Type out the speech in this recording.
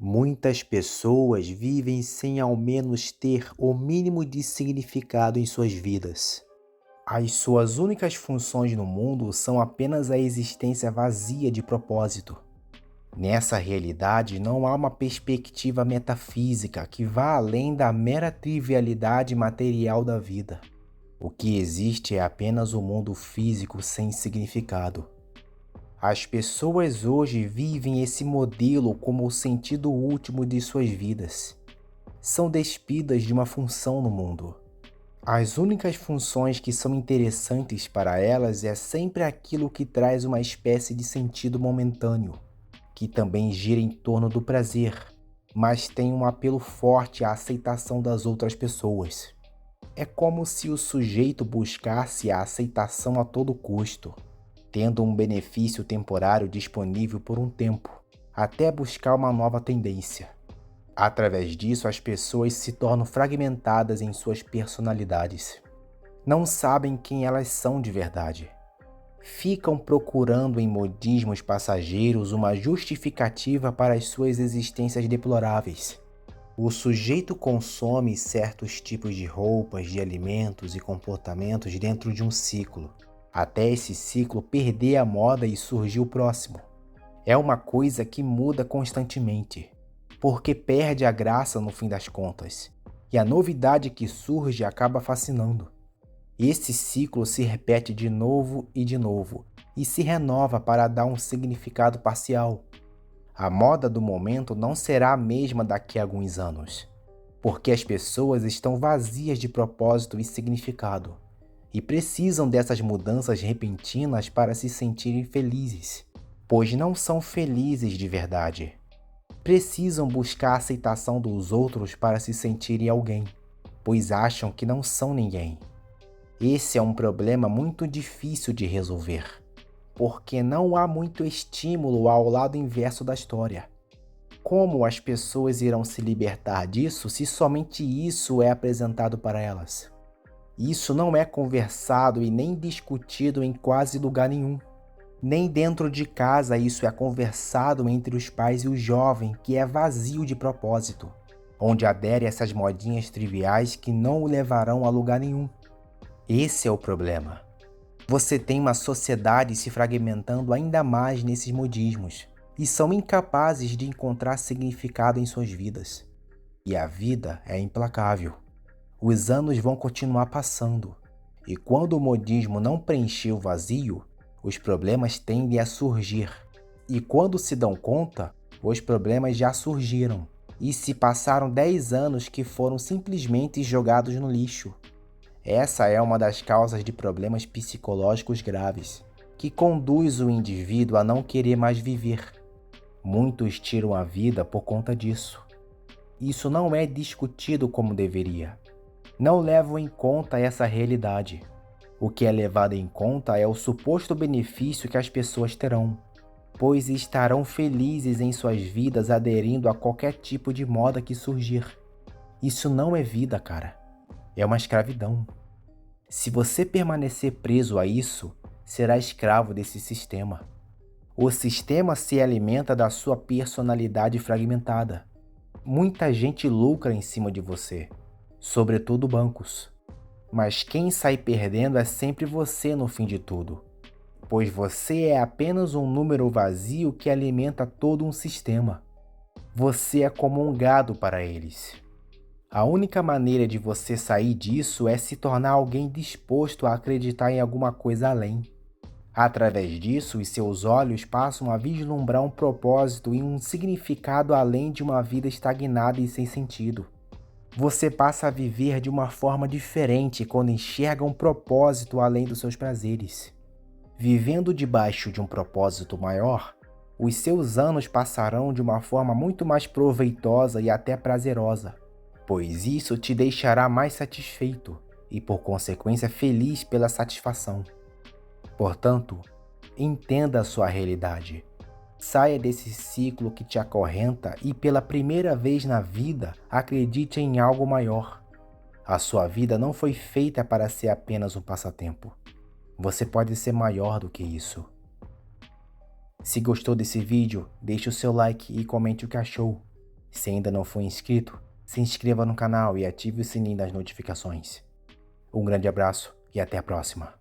Muitas pessoas vivem sem ao menos ter o mínimo de significado em suas vidas. As suas únicas funções no mundo são apenas a existência vazia de propósito. Nessa realidade, não há uma perspectiva metafísica que vá além da mera trivialidade material da vida. O que existe é apenas o mundo físico sem significado. As pessoas hoje vivem esse modelo como o sentido último de suas vidas. São despidas de uma função no mundo. As únicas funções que são interessantes para elas é sempre aquilo que traz uma espécie de sentido momentâneo, que também gira em torno do prazer, mas tem um apelo forte à aceitação das outras pessoas. É como se o sujeito buscasse a aceitação a todo custo, tendo um benefício temporário disponível por um tempo, até buscar uma nova tendência. Através disso, as pessoas se tornam fragmentadas em suas personalidades. Não sabem quem elas são de verdade. Ficam procurando em modismos passageiros uma justificativa para as suas existências deploráveis. O sujeito consome certos tipos de roupas, de alimentos e comportamentos dentro de um ciclo, até esse ciclo perder a moda e surgir o próximo. É uma coisa que muda constantemente, porque perde a graça no fim das contas, e a novidade que surge acaba fascinando. Esse ciclo se repete de novo e se renova para dar um significado parcial. A moda do momento não será a mesma daqui a alguns anos, porque as pessoas estão vazias de propósito e significado, e precisam dessas mudanças repentinas para se sentirem felizes, pois não são felizes de verdade. Precisam buscar a aceitação dos outros para se sentirem alguém, pois acham que não são ninguém. Esse é um problema muito difícil de resolver, porque não há muito estímulo ao lado inverso da história. Como as pessoas irão se libertar disso se somente isso é apresentado para elas? Isso não é conversado e nem discutido em quase lugar nenhum. Nem dentro de casa isso é conversado entre os pais e o jovem, que é vazio de propósito, onde adere a essas modinhas triviais que não o levarão a lugar nenhum. Esse é o problema. Você tem uma sociedade se fragmentando ainda mais nesses modismos, e são incapazes de encontrar significado em suas vidas. E a vida é implacável. Os anos vão continuar passando, e quando o modismo não preencher o vazio, os problemas tendem a surgir. E quando se dão conta, os problemas já surgiram, e se passaram 10 anos que foram simplesmente jogados no lixo. Essa é uma das causas de problemas psicológicos graves, que conduz o indivíduo a não querer mais viver. Muitos tiram a vida por conta disso. Isso não é discutido como deveria. Não levam em conta essa realidade. O que é levado em conta é o suposto benefício que as pessoas terão, pois estarão felizes em suas vidas aderindo a qualquer tipo de moda que surgir. Isso não é vida, cara. É uma escravidão. Se você permanecer preso a isso, será escravo desse sistema. O sistema se alimenta da sua personalidade fragmentada. Muita gente lucra em cima de você, sobretudo bancos. Mas quem sai perdendo é sempre você no fim de tudo, pois você é apenas um número vazio que alimenta todo um sistema. Você é como um gado para eles. A única maneira de você sair disso é se tornar alguém disposto a acreditar em alguma coisa além. Através disso, os seus olhos passam a vislumbrar um propósito e um significado além de uma vida estagnada e sem sentido. Você passa a viver de uma forma diferente quando enxerga um propósito além dos seus prazeres. Vivendo debaixo de um propósito maior, os seus anos passarão de uma forma muito mais proveitosa e até prazerosa, pois isso te deixará mais satisfeito e, por consequência, feliz pela satisfação. Portanto, entenda a sua realidade. Saia desse ciclo que te acorrenta e, pela primeira vez na vida, acredite em algo maior. A sua vida não foi feita para ser apenas um passatempo. Você pode ser maior do que isso. Se gostou desse vídeo, deixe o seu like e comente o que achou. Se ainda não for inscrito, se inscreva no canal e ative o sininho das notificações. Um grande abraço e até a próxima.